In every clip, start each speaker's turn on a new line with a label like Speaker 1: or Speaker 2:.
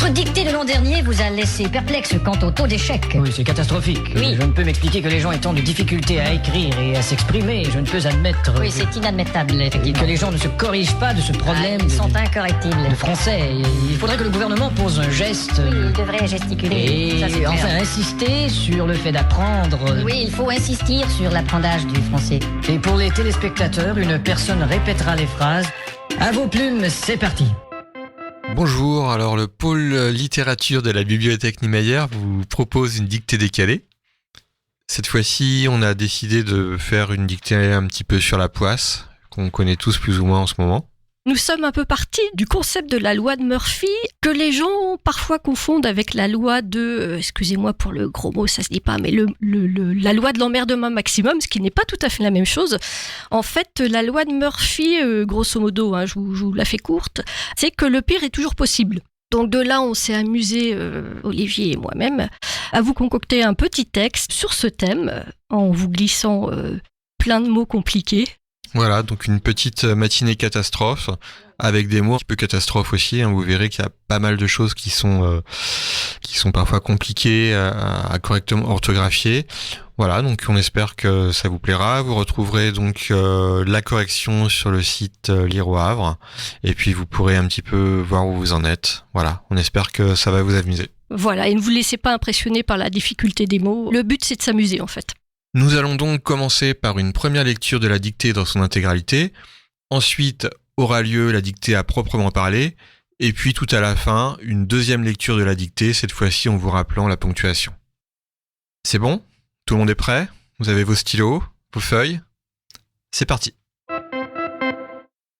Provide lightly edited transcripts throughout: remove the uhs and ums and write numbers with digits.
Speaker 1: Votre dictée de l'an dernier vous a laissé perplexe quant au taux d'échec.
Speaker 2: Oui, c'est catastrophique.
Speaker 1: Oui.
Speaker 2: Je ne peux m'expliquer que les gens étant de difficultés à écrire et à s'exprimer. Je ne peux admettre
Speaker 1: Oui, c'est inadmettable, effectivement.
Speaker 2: que les gens ne se corrigent pas de ce problème
Speaker 1: Ils sont incorrectibles.
Speaker 2: de français. Et il faudrait que le gouvernement pose un geste
Speaker 1: Oui, il devrait gesticuler.
Speaker 2: et
Speaker 1: Ça, c'est clair.
Speaker 2: enfin insister sur le fait d'apprendre.
Speaker 1: Oui, il faut insister sur l'apprentissage du français.
Speaker 2: Et pour les téléspectateurs, une personne répétera les phrases. À vos plumes, c'est parti.
Speaker 3: Bonjour, alors le pôle littérature de la bibliothèque Niemeyer vous propose une dictée décalée. Cette fois-ci, on a décidé de faire une dictée un petit peu sur la poisse, qu'on connaît tous plus ou moins en ce moment.
Speaker 4: Nous sommes un peu partis du concept de la loi de Murphy, que les gens parfois confondent avec la loi de, excusez-moi pour le gros mot, ça se dit pas, mais la loi de l'emmerdement maximum, ce qui n'est pas tout à fait la même chose. En fait, la loi de Murphy, grosso modo, je vous la fais courte, c'est que le pire est toujours possible. Donc de là, on s'est amusé, Olivier et moi-même, à vous concocter un petit texte sur ce thème, en vous glissant plein de mots compliqués.
Speaker 3: Voilà, donc une petite matinée catastrophe, avec des mots un petit peu catastrophes aussi. Vous verrez qu'il y a pas mal de choses qui sont parfois compliquées à correctement orthographier. Voilà, donc on espère que ça vous plaira. Vous retrouverez donc la correction sur le site Lire au Havre. Et puis vous pourrez un petit peu voir où vous en êtes. Voilà, on espère que ça va vous amuser.
Speaker 4: Voilà, et ne vous laissez pas impressionner par la difficulté des mots. Le but, c'est de s'amuser, en fait.
Speaker 3: Nous allons donc commencer par une première lecture de la dictée dans son intégralité. Ensuite aura lieu la dictée à proprement parler. Et puis tout à la fin, une deuxième lecture de la dictée, cette fois-ci en vous rappelant la ponctuation. C'est bon ? Tout le monde est prêt ? Vous avez vos stylos, vos feuilles ? C'est parti.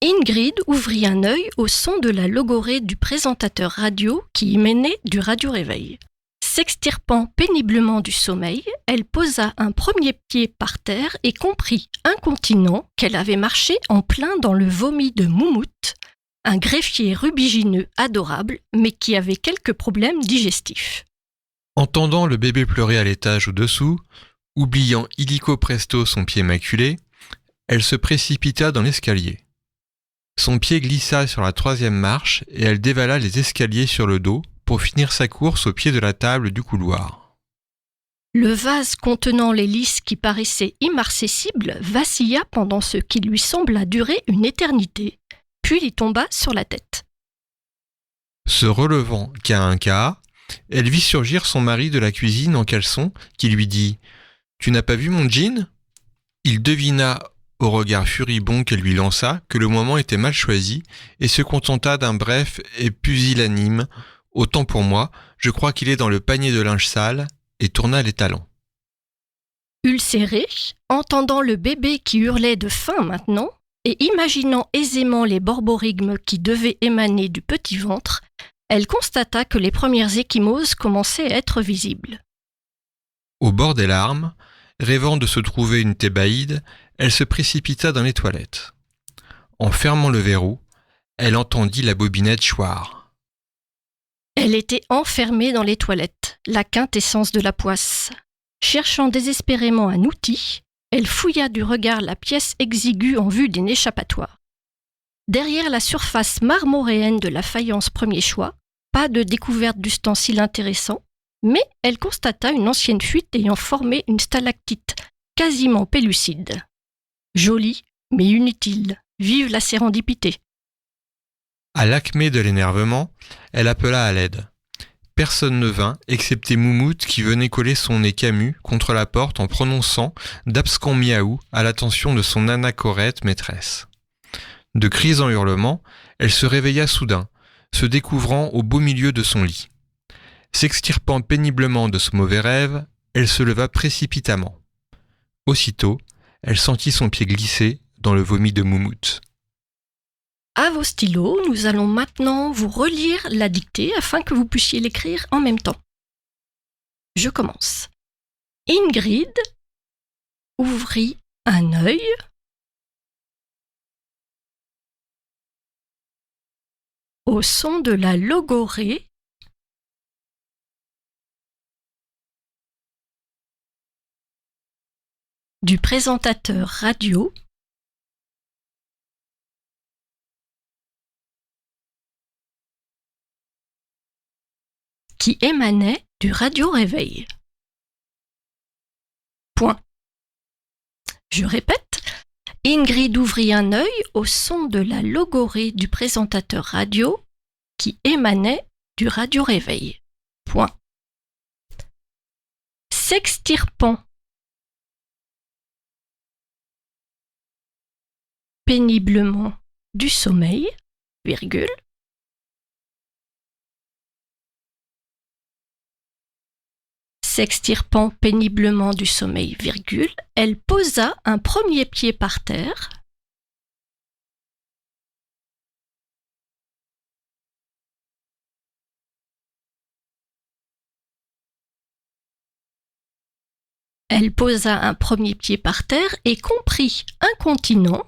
Speaker 4: Ingrid ouvrit un œil au son de la logorée du présentateur radio qui émanait du radio-réveil. S'extirpant péniblement du sommeil, elle posa un premier pied par terre et comprit, incontinent, qu'elle avait marché en plein dans le vomi de Moumout, un greffier rubigineux adorable, mais qui avait quelques problèmes digestifs.
Speaker 3: Entendant le bébé pleurer à l'étage au-dessous, oubliant illico presto son pied maculé, elle se précipita dans l'escalier. Son pied glissa sur la 3e marche et elle dévala les escaliers sur le dos pour finir sa course au pied de la table du couloir.
Speaker 4: Le vase contenant les lys qui paraissaient immarcessibles vacilla pendant ce qui lui sembla durer une éternité, puis lui tomba sur la tête.
Speaker 3: Se relevant qu'à un quart, elle vit surgir son mari de la cuisine en caleçon qui lui dit « Tu n'as pas vu mon jean ?» Il devina au regard furibond qu'elle lui lança que le moment était mal choisi et se contenta d'un bref et pusillanime « Autant pour moi, je crois qu'il est dans le panier de linge sale » et tourna les talons.
Speaker 4: Ulcérée, entendant le bébé qui hurlait de faim maintenant, et imaginant aisément les borborigmes qui devaient émaner du petit ventre, elle constata que les premières ecchymoses commençaient à être visibles.
Speaker 3: Au bord des larmes, rêvant de se trouver une thébaïde, elle se précipita dans les toilettes. En fermant le verrou, elle entendit la bobinette choir.
Speaker 4: Elle était enfermée dans les toilettes, la quintessence de la poisse. Cherchant désespérément un outil, elle fouilla du regard la pièce exiguë en vue d'une échappatoire. Derrière la surface marmoréenne de la faïence premier choix, pas de découverte d'ustensiles intéressants, mais elle constata une ancienne fuite ayant formé une stalactite quasiment pellucide. Jolie, mais inutile. Vive la sérendipité.
Speaker 3: À l'acmé de l'énervement, elle appela à l'aide. Personne ne vint, excepté Moumout qui venait coller son nez camus contre la porte en prononçant d'abscons miaou à l'attention de son anachorète maîtresse. De cris en hurlements, elle se réveilla soudain, se découvrant au beau milieu de son lit. S'extirpant péniblement de ce mauvais rêve, elle se leva précipitamment. Aussitôt, elle sentit son pied glisser dans le vomi de Moumout.
Speaker 4: À vos stylos, nous allons maintenant vous relire la dictée afin que vous puissiez l'écrire en même temps. Je commence. Ingrid ouvrit un œil, au son de la logorée du présentateur radio qui émanait du radio-réveil. Point. Je répète, Ingrid ouvrit un œil au son de la logorée du présentateur radio qui émanait du radio-réveil. Point. S'extirpant péniblement du sommeil, virgule, s'extirpant péniblement du sommeil, virgule, elle posa un premier pied par terre, elle posa un premier pied par terre et comprit incontinent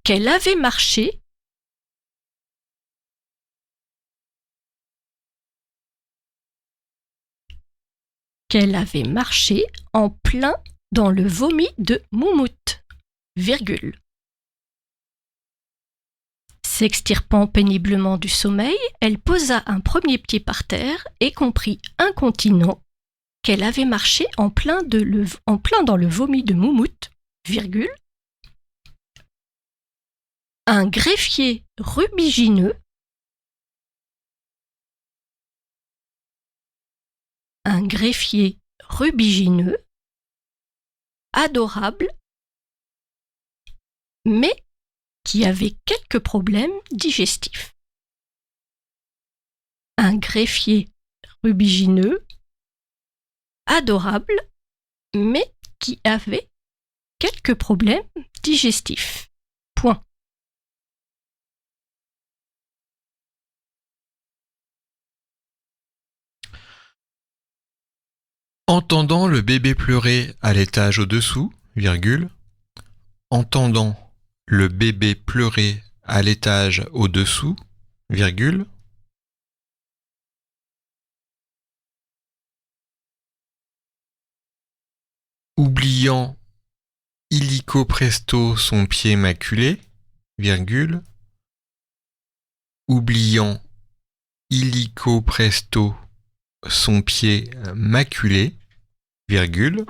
Speaker 4: qu'elle avait marché en plein dans le vomi de Moumout, virgule. S'extirpant péniblement du sommeil, elle posa un premier pied par terre et comprit incontinent qu'elle avait marché en plein dans le vomi de Moumout, virgule. Un greffier rubigineux adorable, mais qui avait quelques problèmes digestifs. Un greffier rubigineux, adorable, mais qui avait quelques problèmes digestifs. Point.
Speaker 3: Entendant le bébé pleurer à l'étage au-dessous, virgule, entendant le bébé pleurer à l'étage au-dessous, virgule, oubliant illico presto son pied maculé, virgule, oubliant illico presto son pied maculé, virgule,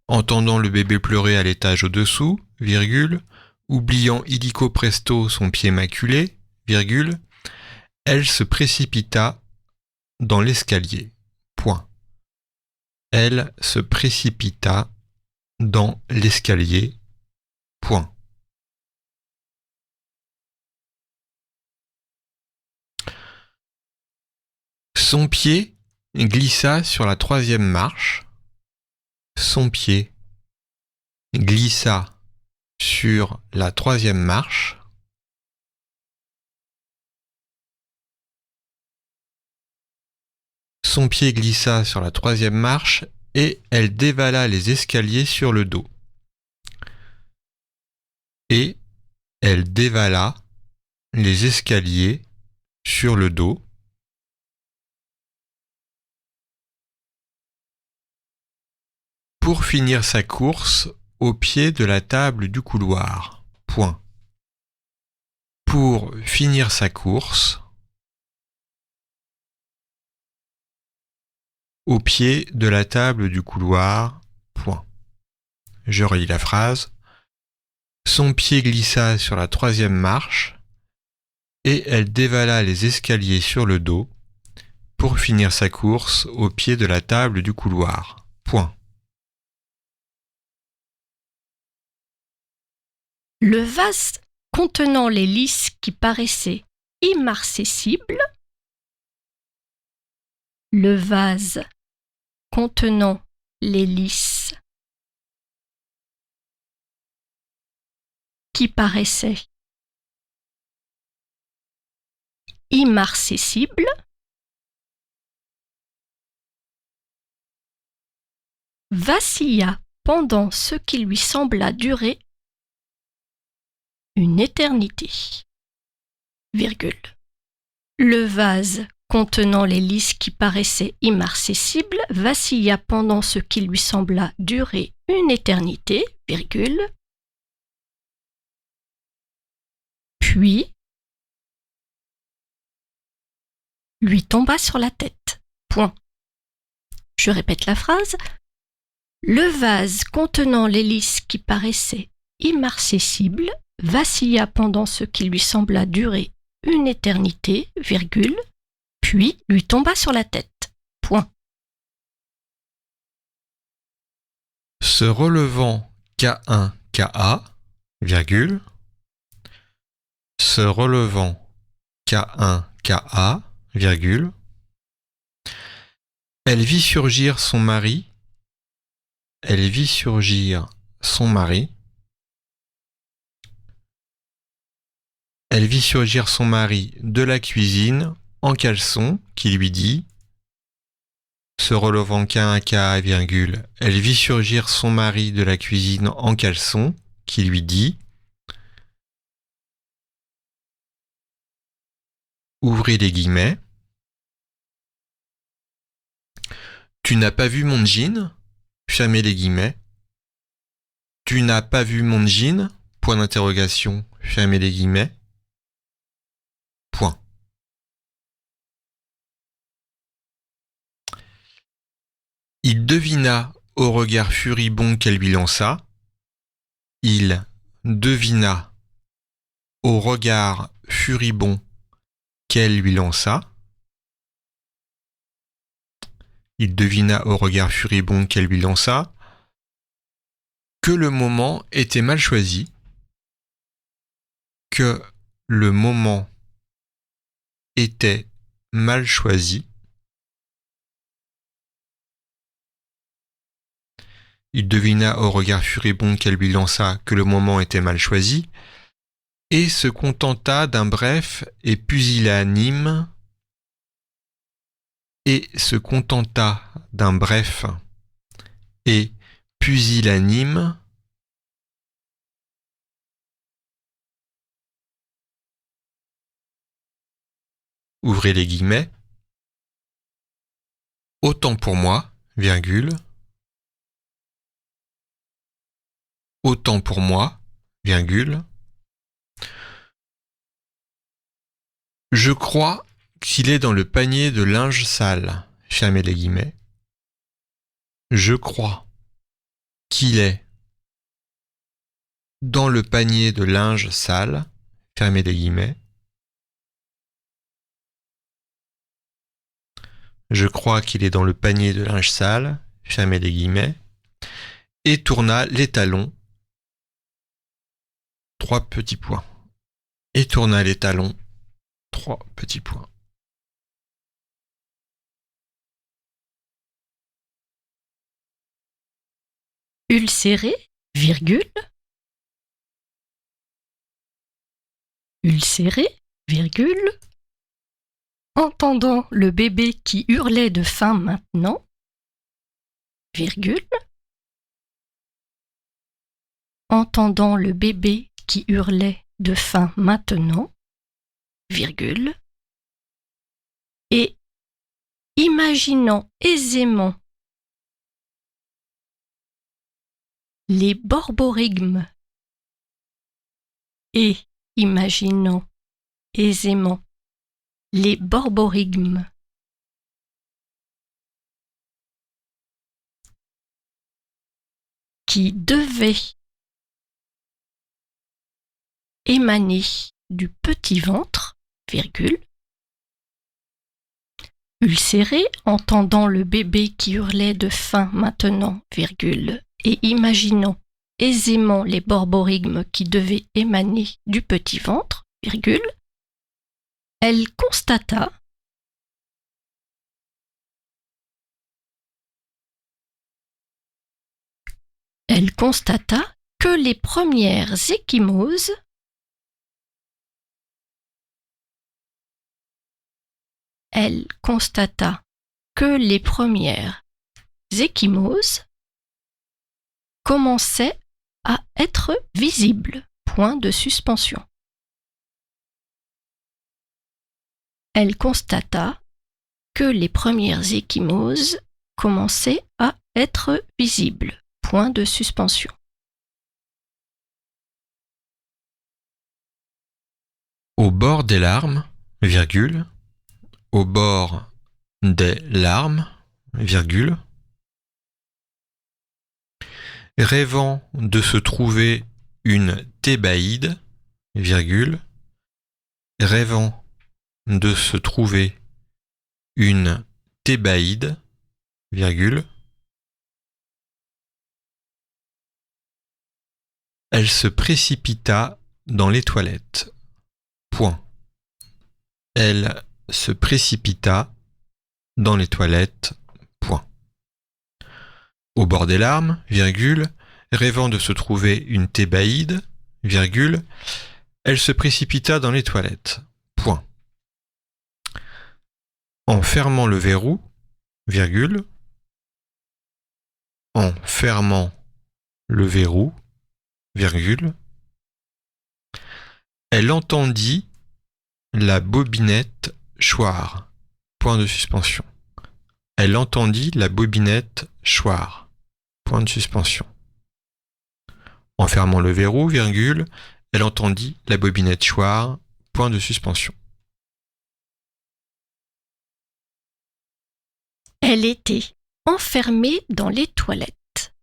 Speaker 3: entendant le bébé pleurer à l'étage au-dessous, virgule, oubliant illico presto son pied maculé, virgule, elle se précipita dans l'escalier. Point. Elle se précipita dans l'escalier. Point. Son pied glissa sur la troisième marche. Son pied glissa sur la troisième marche. Son pied glissa sur la troisième marche et elle dévala les escaliers sur le dos. Et elle dévala les escaliers sur le dos. Pour finir sa course au pied de la table du couloir. Point. Pour finir sa course au pied de la table du couloir. Point. Je relis la phrase. Son pied glissa sur la troisième marche et elle dévala les escaliers sur le dos pour finir sa course au pied de la table du couloir. Point.
Speaker 4: Le vase contenant les lys qui paraissaient immarcescibles, le vase contenant les lys qui paraissaient immarcescibles, vacilla pendant ce qui lui sembla durer une éternité. Virgule. Le vase contenant l'hélice qui paraissait immarcessible vacilla pendant ce qui lui sembla durer une éternité, virgule, puis lui tomba sur la tête. Point. Je répète la phrase. Le vase contenant l'hélice qui paraissait immarcessible vacilla pendant ce qui lui sembla durer une éternité, virgule, puis lui tomba sur la tête. Point.
Speaker 3: Se relevant K1, KA, virgule, se relevant K1, KA, virgule, elle vit surgir son mari, elle vit surgir son mari, elle vit surgir son mari de la cuisine en caleçon qui lui dit, se relevant K1, KA, virgule, elle vit surgir son mari de la cuisine en caleçon qui lui dit, ouvrez les guillemets, tu n'as pas vu mon jean, fermez les guillemets, tu n'as pas vu mon jean, point d'interrogation, fermez les guillemets, point. Il devina au regard furibond qu'elle lui lança, il devina au regard furibond qu'elle lui lança, il devina au regard furibond qu'elle lui lança, que le moment était mal choisi, que le moment était mal choisi, il devina au regard furibond qu'elle lui lança que le moment était mal choisi, et se contenta d'un bref et pusillanime, et se contenta d'un bref et pusillanime ouvrez les guillemets, autant pour moi, virgule, autant pour moi, virgule, je crois qu'il est dans le panier de linge sale, fermez les guillemets. Je crois qu'il est dans le panier de linge sale, fermez les guillemets. Je crois qu'il est dans le panier de linge sale, fermez les guillemets, et tourna les talons, 3 petits points, et tourna les talons, 3 petits points.
Speaker 4: Ulcéré, virgule, ulcéré, virgule, entendant le bébé qui hurlait de faim maintenant, virgule, entendant le bébé qui hurlait de faim maintenant, virgule, et imaginant aisément les borborigmes et imaginant aisément les borborigmes qui devaient émaner du petit ventre, virgule, ulcéré, entendant le bébé qui hurlait de faim maintenant, virgule, et imaginant aisément les borborigmes qui devaient émaner du petit ventre, virgule, elle constata que les premières ecchymoses commençaient à être visibles. Point de suspension. Elle constata que les premières ecchymoses commençaient à être visibles. Point de suspension.
Speaker 3: Au bord des larmes, virgule, au bord des larmes, virgule, rêvant de se trouver une thébaïde, virgule, rêvant de se trouver une thébaïde, virgule, elle se précipita dans les toilettes. Point. Elle se précipita dans les toilettes. Point. Au bord des larmes, virgule, rêvant de se trouver une thébaïde, virgule, elle se précipita dans les toilettes. Point. En fermant le verrou, virgule, en fermant le verrou, virgule, elle entendit la bobinette choir. Point de suspension. Elle entendit la bobinette choir. Point de suspension. En fermant le verrou, virgule, elle entendit la bobinette choir. Point de suspension.
Speaker 4: Elle était enfermée dans les toilettes.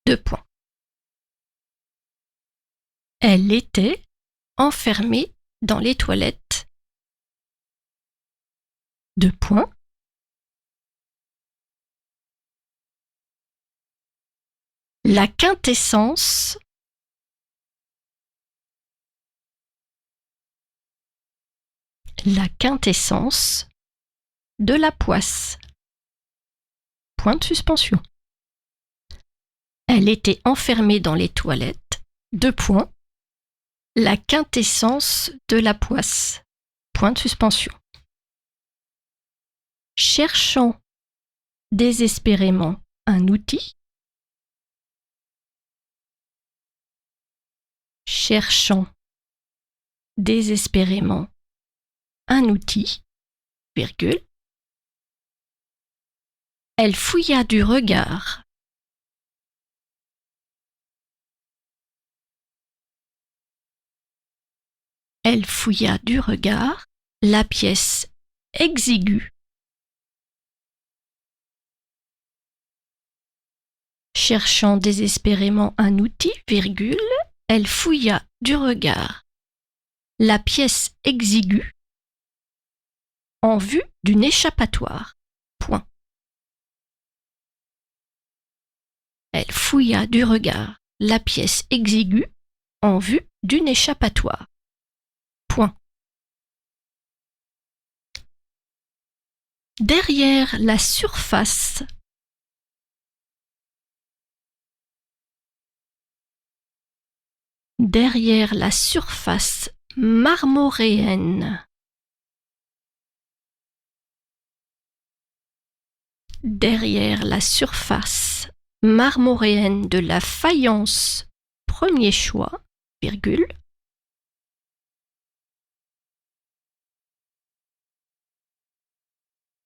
Speaker 4: 2 points. Elle était enfermée dans les toilettes. 2 points. La quintessence de la poisse. Point de suspension. Elle était enfermée dans les toilettes. 2 points. La quintessence de la poisse. Point de suspension. Cherchant désespérément un outil. Cherchant désespérément un outil, virgule. Elle fouilla du regard. Elle fouilla du regard la pièce exiguë. Cherchant désespérément un outil, virgule, elle fouilla du regard la pièce exiguë en vue d'une échappatoire. Point. Elle fouilla du regard la pièce exiguë en vue d'une échappatoire. Point. Derrière la surface marmoréenne. Derrière la surface marmoréenne de la faïence premier choix, virgule,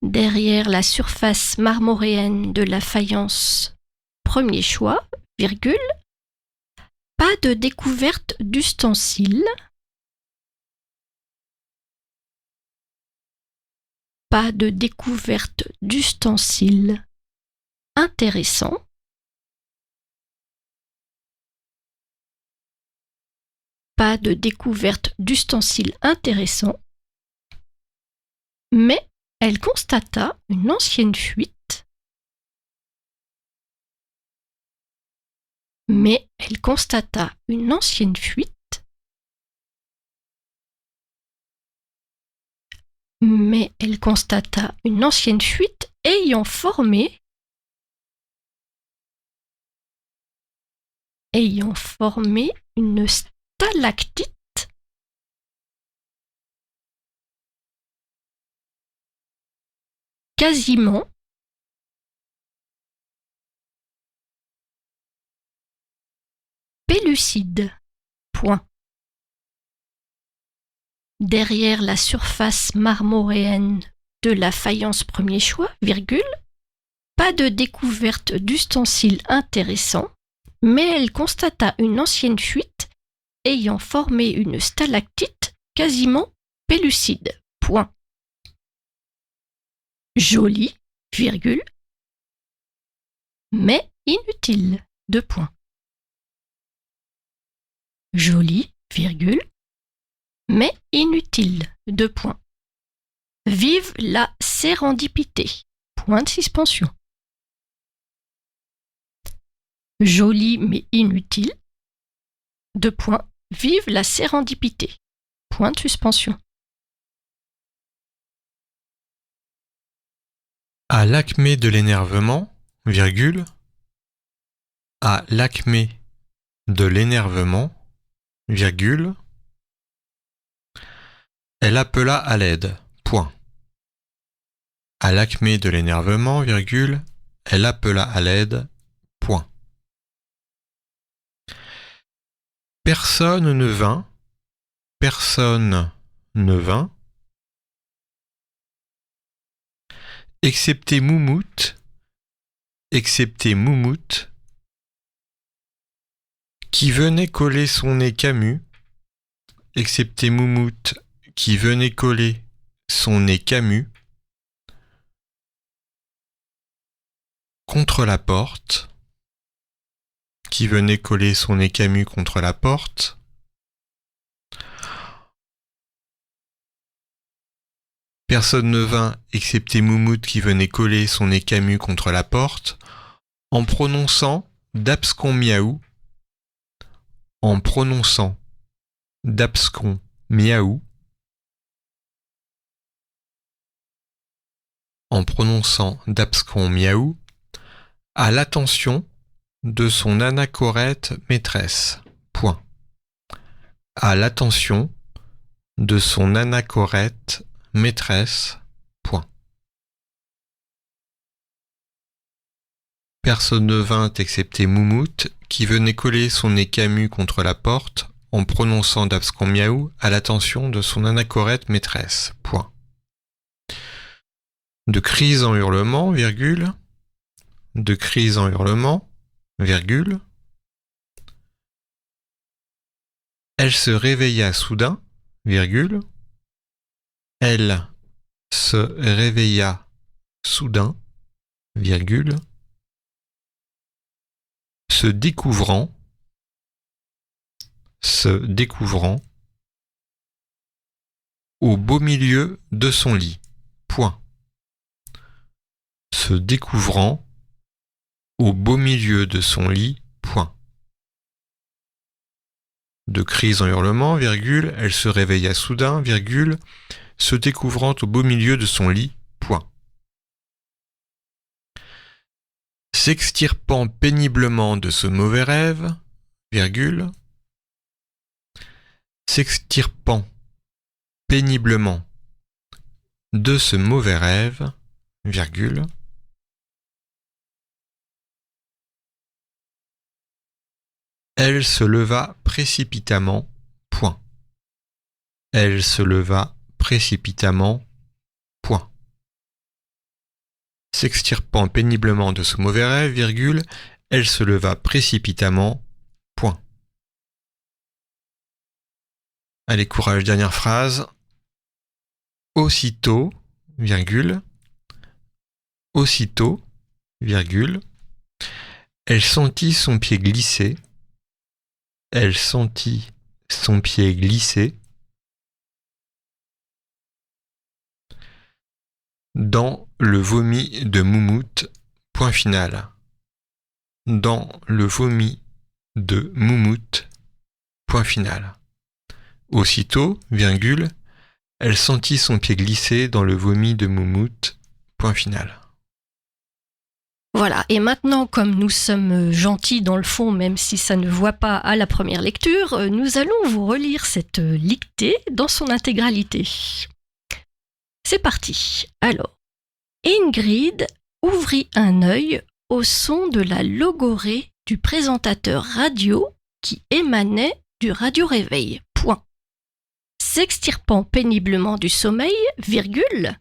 Speaker 4: derrière la surface marmoréenne de la faïence premier choix, virgule, pas de découverte d'ustensiles. Pas de découverte d'ustensiles intéressants. Pas de découverte d'ustensiles intéressants. Mais elle constata une ancienne fuite. Mais elle constata une ancienne fuite. Mais elle constata une ancienne fuite ayant formé une stalactite quasiment pellucide. Point. Derrière la surface marmoréenne de la faïence premier choix, virgule. Pas de découverte d'ustensiles intéressants, mais elle constata une ancienne fuite ayant formé une stalactite quasiment pellucide. Point. Joli, virgule, mais inutile. 2 points. Joli, virgule, mais inutile. 2 points. Vive la sérendipité. Point de suspension. Joli mais inutile. 2 points. Vive la sérendipité. Point de suspension.
Speaker 3: À l'acmé de l'énervement, virgule, à l'acmé de l'énervement, virgule, elle appela à l'aide, point. À l'acmé de l'énervement, virgule, elle appela à l'aide, point. Personne ne vint, personne ne vint, excepté Moumout, qui venait coller son nez Camus, excepté Moumout, qui venait coller son nez Camus, contre la porte, qui venait coller son nez Camus contre la porte, personne ne vint excepté Moumout qui venait coller son nez Camus contre la porte, en prononçant d'abscon miaou, en prononçant d'abscon miaou, en prononçant d'abscon miaou, à l'attention de son anachorète maîtresse. Point. À l'attention de son anachorète maîtresse. Point. Personne ne vint excepté Moumout, qui venait coller son nez Camus contre la porte, en prononçant d'abscon miaou à l'attention de son anachorète maîtresse. Point. De cris en hurlement, virgule, de cris en hurlement, virgule, elle se réveilla soudain, virgule, elle se réveilla soudain, virgule, se découvrant, au beau milieu de son lit. Point. Se découvrant au beau milieu de son lit. Point. De cris en hurlement, virgule, elle se réveilla soudain, virgule, se découvrant au beau milieu de son lit. Point. S'extirpant péniblement de ce mauvais rêve, virgule, s'extirpant péniblement de ce mauvais rêve, virgule, elle se leva précipitamment, point. Elle se leva précipitamment, point. S'extirpant péniblement de ce mauvais rêve, virgule, elle se leva précipitamment, point. Allez, courage, dernière phrase. Aussitôt, virgule, aussitôt, virgule, elle sentit son pied glisser, elle sentit son pied glisser dans le vomi de Moumout, point final. Dans le vomi de Moumout, point final. Aussitôt, virgule, elle sentit son pied glisser dans le vomi de Moumout, point final.
Speaker 4: Voilà, et maintenant, comme nous sommes gentils dans le fond, même si ça ne voit pas à la première lecture, nous allons vous relire cette lictée dans son intégralité. C'est parti. Alors, Ingrid ouvrit un œil au son de la logorée du présentateur radio qui émanait du radio-réveil. Point. S'extirpant péniblement du sommeil, virgule,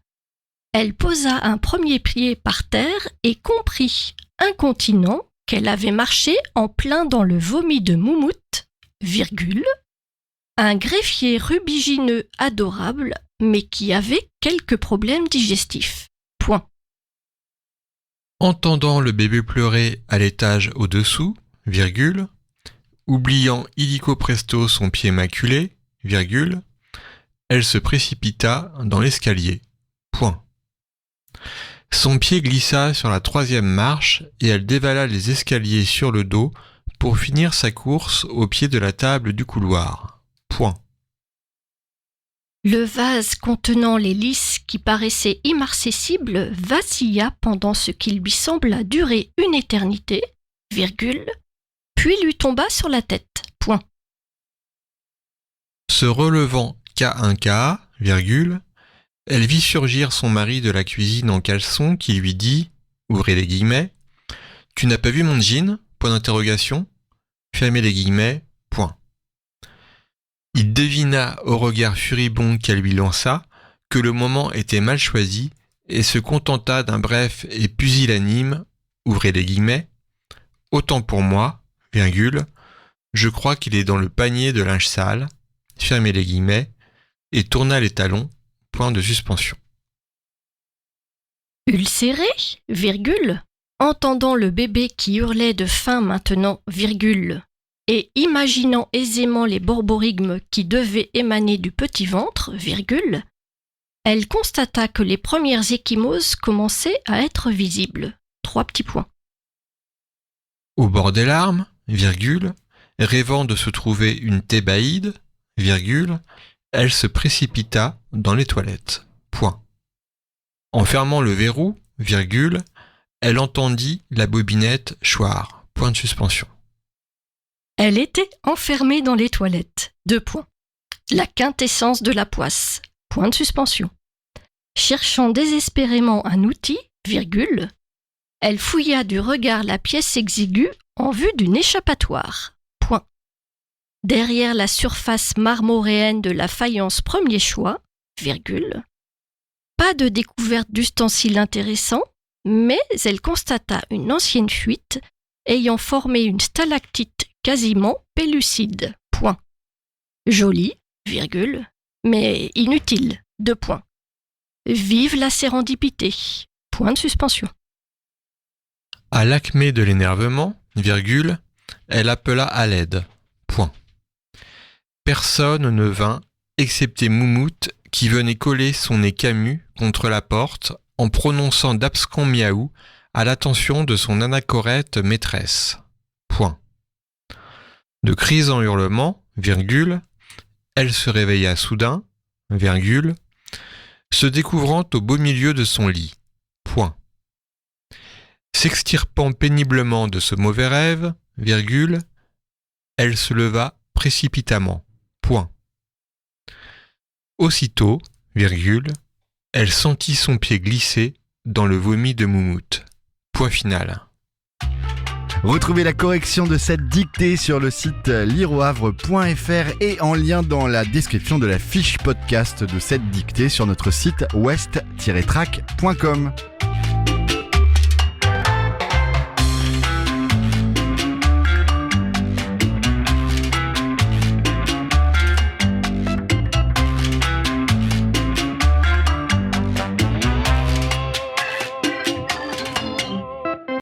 Speaker 4: Elle posa un premier pied par terre et comprit, incontinent, qu'elle avait marché en plein dans le vomi de Moumout, virgule, un greffier rubigineux adorable, mais qui avait quelques problèmes digestifs. Point.
Speaker 3: Entendant le bébé pleurer à l'étage au-dessous, virgule, oubliant illico presto son pied maculé, virgule, elle se précipita dans l'escalier. Point. Son pied glissa sur la 3e marche et elle dévala les escaliers sur le dos pour finir sa course au pied de la table du couloir. Point.
Speaker 4: Le vase contenant les lys qui paraissaient immarcessibles vacilla pendant ce qui lui sembla durer une éternité, virgule, puis lui tomba sur la tête. Point.
Speaker 3: Se relevant qu'à un quart, virgule, elle vit surgir son mari de la cuisine en caleçon qui lui dit, ouvrez les guillemets, « Tu n'as pas vu mon jean ? Point d'interrogation. Fermez les guillemets. Point. » Il devina au regard furibond qu'elle lui lança que le moment était mal choisi et se contenta d'un bref et pusillanime, ouvrez les guillemets, « Autant pour moi, virgule, je crois qu'il est dans le panier de linge sale, fermez les guillemets, et tourna les talons, point de suspension.
Speaker 4: Ulcéré, virgule, entendant le bébé qui hurlait de faim maintenant, virgule, et imaginant aisément les borborigmes qui devaient émaner du petit ventre, virgule, elle constata que les premières ecchymoses commençaient à être visibles. 3 petits points.
Speaker 3: Au bord des larmes, virgule, rêvant de se trouver une thébaïde, virgule, elle se précipita dans les toilettes. Point. En fermant le verrou, virgule, elle entendit la bobinette choir. Point de suspension.
Speaker 4: Elle était enfermée dans les toilettes. 2 points. La quintessence de la poisse. Point de suspension. Cherchant désespérément un outil, virgule, elle fouilla du regard la pièce exiguë en vue d'une échappatoire. Point. Derrière la surface marmoréenne de la faïence premier choix, virgule, pas de découverte d'ustensiles intéressants, mais elle constata une ancienne fuite ayant formé une stalactite quasiment pellucide. Point. Jolie, virgule, mais inutile. 2 points. Vive la sérendipité. Point de suspension.
Speaker 3: À l'acmé de l'énervement, virgule, elle appela à l'aide. Point. Personne ne vint, excepté Moumout, qui venait coller son nez camus contre la porte en prononçant d'abscons miaou à l'attention de son anachorète maîtresse. Point. De cris en hurlements, virgule, elle se réveilla soudain, virgule, se découvrant au beau milieu de son lit. Point. S'extirpant péniblement de ce mauvais rêve, virgule, elle se leva précipitamment. Point. Aussitôt, virgule, elle sentit son pied glisser dans le vomi de Moumout. Point final.
Speaker 5: Retrouvez la correction de cette dictée sur le site lireauhavre.fr et en lien dans la description de la fiche podcast de cette dictée sur notre site west-track.com.